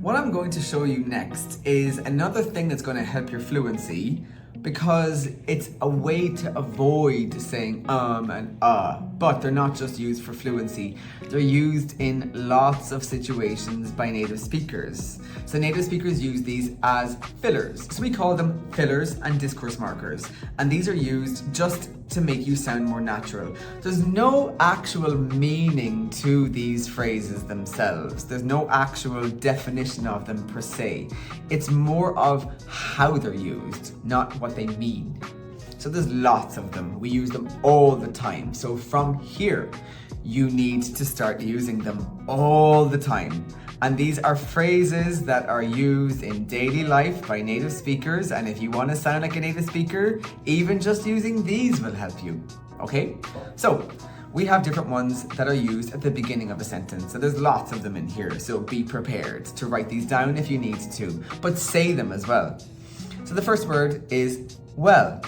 What I'm going to show you next is another thing that's going to help your fluency because it's a way to avoid saying and but they're not just used for fluency. They're used in lots of situations by native speakers. So native speakers use these as fillers. So we call them fillers and discourse markers. And these are used just to make you sound more natural. There's no actual meaning to these phrases themselves. There's no actual definition of them per se. It's more of how they're used, not what they mean. So there's lots of them. We use them all the time. So from here, you need to start using them all the time. And these are phrases that are used in daily life by native speakers. And if you want to sound like a native speaker, even just using these will help you. Okay? So we have different ones that are used at the beginning of a sentence. So there's lots of them in here. So be prepared to write these down if you need to, but say them as well. So the first word is well.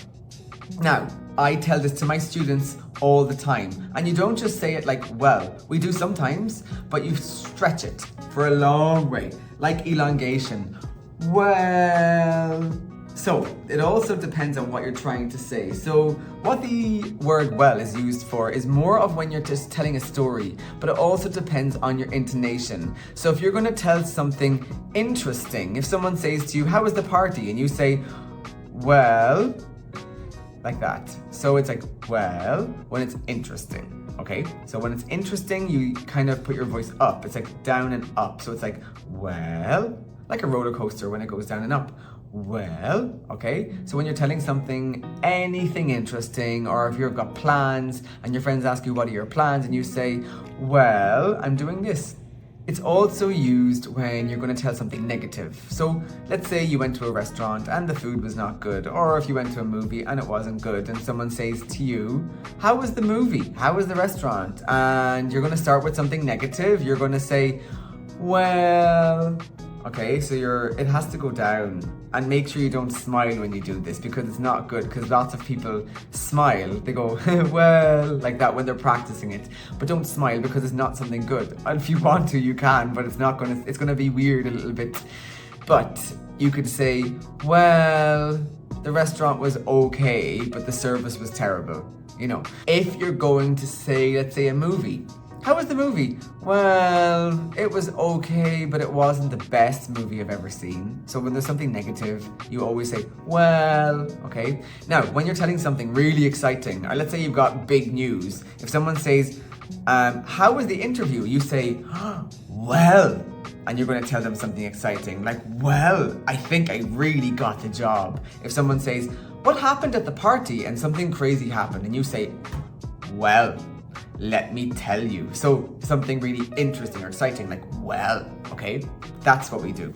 Now, I tell this to my students all the time, and you don't just say it like well. We do sometimes, but you stretch it for a long way, like elongation. Well. So it also depends on what you're trying to say. So what the word well is used for is more of when you're just telling a story, but it also depends on your intonation. So if you're going to tell something interesting, if someone says to you, how was the party? And you say, well, like that. So it's like, well, when it's interesting. Okay, so when it's interesting, you kind of put your voice up. It's like down and up. So it's like, well, like a roller coaster when it goes down and up. Well, okay, so when you're telling something, anything interesting, or if you've got plans and your friends ask you what are your plans and you say, well, I'm doing this. It's also used when you're going to tell something negative. So let's say you went to a restaurant and the food was not good, or if you went to a movie and it wasn't good and someone says to you, how was the movie? How was the restaurant? And you're going to start with something negative. You're going to say, well, okay, so it has to go down, and make sure you don't smile when you do this because it's not good, because lots of people smile. They go, well, like that when they're practicing it. But don't smile because it's not something good. And if you want to, you can, but it's going to be weird a little bit. But you could say, well, the restaurant was okay, but the service was terrible. You know, if you're going to say, let's say a movie, how was the movie? Well, it was okay, but it wasn't the best movie I've ever seen. So when there's something negative, you always say, well, okay. Now, when you're telling something really exciting, or let's say you've got big news, if someone says, how was the interview? You say, well, and you're going to tell them something exciting, like, well, I think I really got the job. If someone says, what happened at the party? And something crazy happened, and you say, well, let me tell you. So something really interesting or exciting, like, well, okay, that's what we do.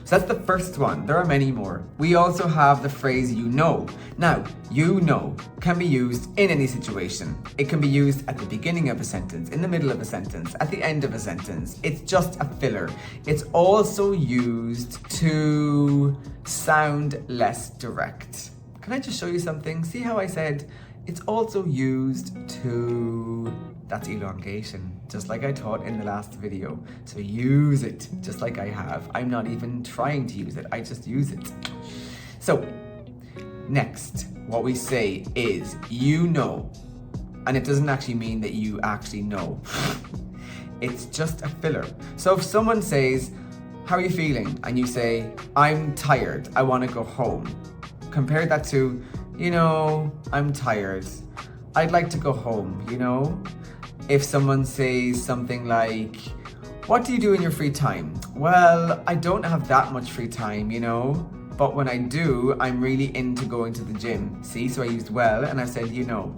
So that's the first one. There are many more. We also have the phrase you know. Now, you know can be used in any situation. It can be used at the beginning of a sentence, in the middle of a sentence, at the end of a sentence. It's just a filler. It's also used to sound less direct. Can I just show you something? See how I said it's also used to, that's elongation, just like I taught in the last video. So use it, just like I have. I'm not even trying to use it, I just use it. So, next, what we say is, you know. And it doesn't actually mean that you actually know. It's just a filler. So if someone says, how are you feeling? And you say, I'm tired, I want to go home. Compare that to, you know, I'm tired. I'd like to go home, you know? If someone says something like, what do you do in your free time? Well, I don't have that much free time, you know? But when I do, I'm really into going to the gym. See, so I used well and I said, you know.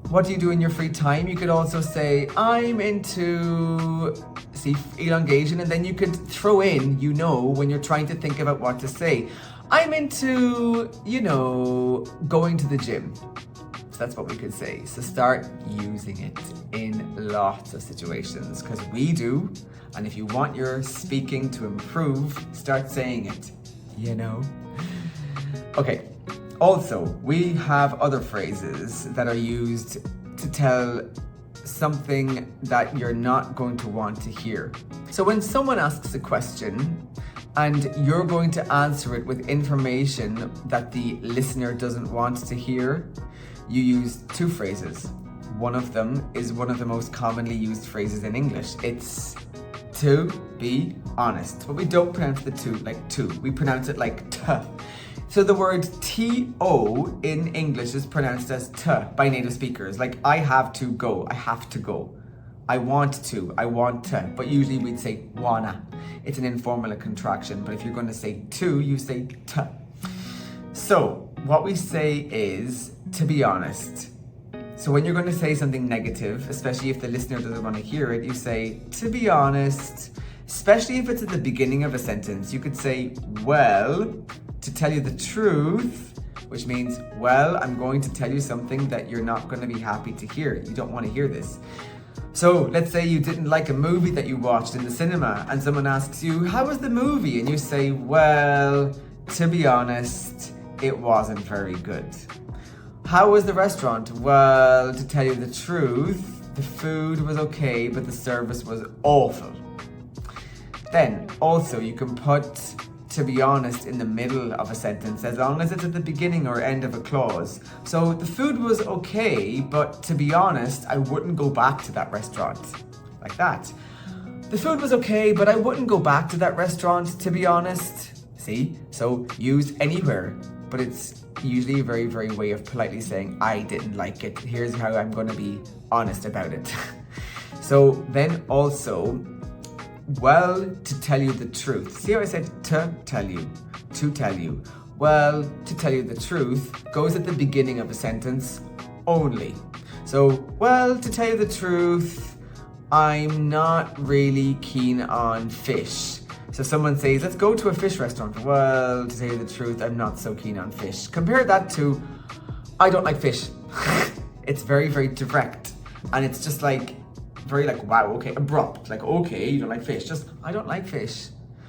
What do you do in your free time? You could also say, I'm into, see, elongation, and then you could throw in, you know, when you're trying to think about what to say. I'm into, you know, going to the gym. So that's what we could say. So start using it in lots of situations, because we do. And if you want your speaking to improve, start saying it, you know? Okay. Also, we have other phrases that are used to tell something that you're not going to want to hear. So when someone asks a question and you're going to answer it with information that the listener doesn't want to hear, you use two phrases. One of them is one of the most commonly used phrases in English. It's to be honest. But we don't pronounce the to like to. We pronounce it like t. So the word to in English is pronounced as t by native speakers. Like I have to go, I have to go. I want to, I want to. But usually we'd say wanna. It's an informal contraction. But if you're going to say to, you say t. So what we say is to be honest. So when you're going to say something negative, especially if the listener doesn't want to hear it, you say, to be honest, especially if it's at the beginning of a sentence. You could say, well, to tell you the truth, which means, well, I'm going to tell you something that you're not going to be happy to hear. You don't want to hear this. So let's say you didn't like a movie that you watched in the cinema and someone asks you, how was the movie? And you say, well, to be honest, it wasn't very good. How was the restaurant? Well, to tell you the truth, the food was okay, but the service was awful. Then also you can put to be honest in the middle of a sentence as long as it's at the beginning or end of a clause. So the food was okay, but to be honest, I wouldn't go back to that restaurant. Like that. The food was okay, but I wouldn't go back to that restaurant, to be honest. See? So use anywhere, but it's usually a very, very way of politely saying, I didn't like it. Here's how I'm going to be honest about it. So then also, well, to tell you the truth. See how I said to tell you, to tell you. Well, to tell you the truth goes at the beginning of a sentence only. So, well, to tell you the truth, I'm not really keen on fish. So someone says, let's go to a fish restaurant. Well, to tell you the truth, I'm not so keen on fish. Compare that to, I don't like fish. It's very, very direct. And it's just like, very like, wow, okay, abrupt. Like, okay, you don't like fish. Just, I don't like fish.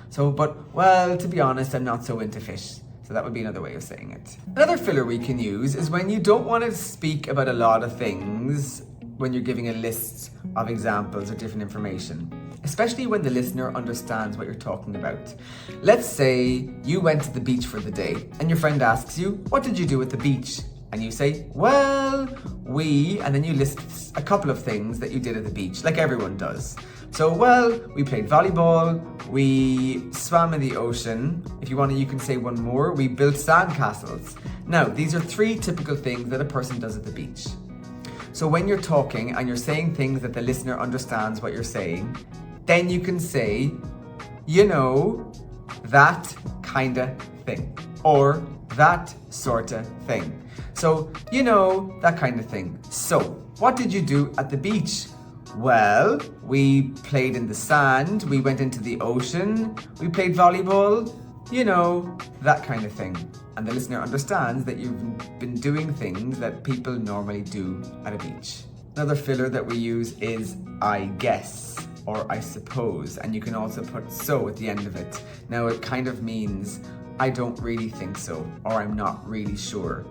So, but, well, to be honest, I'm not so into fish. So that would be another way of saying it. Another filler we can use is when you don't want to speak about a lot of things when you're giving a list of examples or different information. Especially when the listener understands what you're talking about. Let's say you went to the beach for the day and your friend asks you, what did you do at the beach? And you say, well, and then you list a couple of things that you did at the beach, like everyone does. So, well, we played volleyball, we swam in the ocean. If you want to, you can say one more. We built sandcastles. Now, these are 3 typical things that a person does at the beach. So when you're talking and you're saying things that the listener understands what you're saying, then you can say, you know, that kind of thing, or that sort of thing. So, you know, that kind of thing. So, what did you do at the beach? Well, we played in the sand, we went into the ocean, we played volleyball, you know, that kind of thing. And the listener understands that you've been doing things that people normally do at a beach. Another filler that we use is I guess or I suppose, and you can also put so at the end of it. Now it kind of means I don't really think so, or I'm not really sure.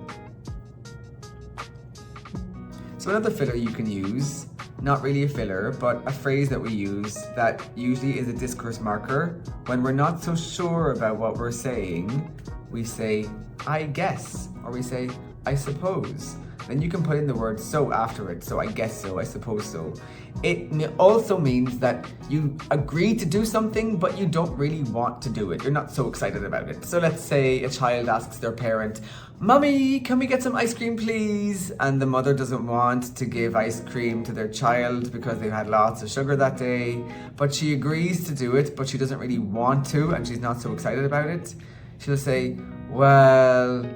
So another filler you can use, not really a filler, but a phrase that we use that usually is a discourse marker. When we're not so sure about what we're saying, we say, I guess, or we say, I suppose. Then you can put in the word so after it. So I guess so, I suppose so. It also means that you agree to do something, but you don't really want to do it. You're not so excited about it. So let's say a child asks their parent, Mummy, can we get some ice cream, please? And the mother doesn't want to give ice cream to their child because they've had lots of sugar that day. But she agrees to do it, but she doesn't really want to, and she's not so excited about it. She'll say, well,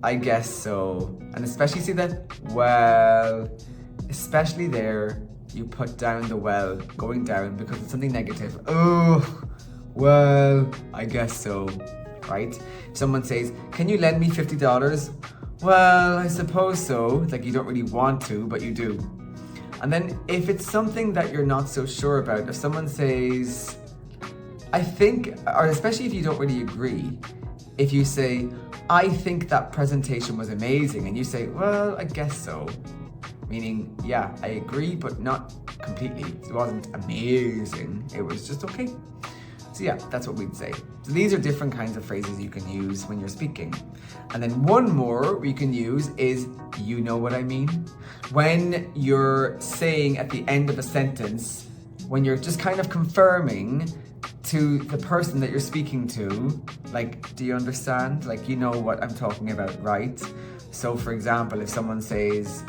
I guess so. And especially see that, well, especially there, you put down the well, going down because it's something negative. Oh, well, I guess so, right? If someone says, can you lend me $50? Well, I suppose so. It's like you don't really want to, but you do. And then if it's something that you're not so sure about, if someone says, I think, or especially if you don't really agree, if you say, I think that presentation was amazing, and you say, well, I guess so, meaning, yeah, I agree, but not completely. It wasn't amazing. It was just okay. So yeah, that's what we'd say. So these are different kinds of phrases you can use when you're speaking. And then one more we can use is, you know what I mean? When you're saying at the end of a sentence, when you're just kind of confirming to the person that you're speaking to, like, do you understand? Like, you know what I'm talking about, right? So for example, if someone says,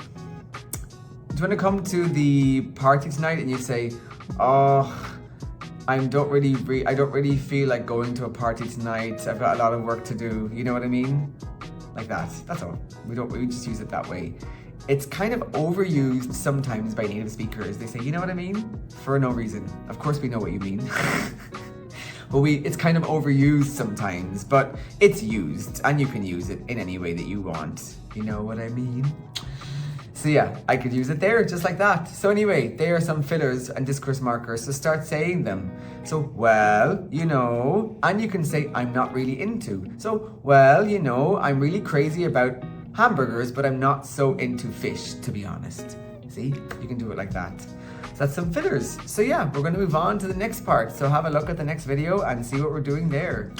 do you want to come to the party tonight? And you say, oh, I don't really feel like going to a party tonight. I've got a lot of work to do. You know what I mean? Like that. That's all. We just use it that way. It's kind of overused sometimes by native speakers. They say, you know what I mean? For no reason. Of course we know what you mean. But it's kind of overused sometimes, but it's used and you can use it in any way that you want. You know what I mean? So yeah, I could use it there just like that. So anyway, there are some fillers and discourse markers, so start saying them. So, well, you know, and you can say, I'm not really into. So, well, you know, I'm really crazy about hamburgers, but I'm not so into fish, to be honest. See, you can do it like that. So that's some fillers. So yeah, we're going to move on to the next part. So have a look at the next video and see what we're doing there.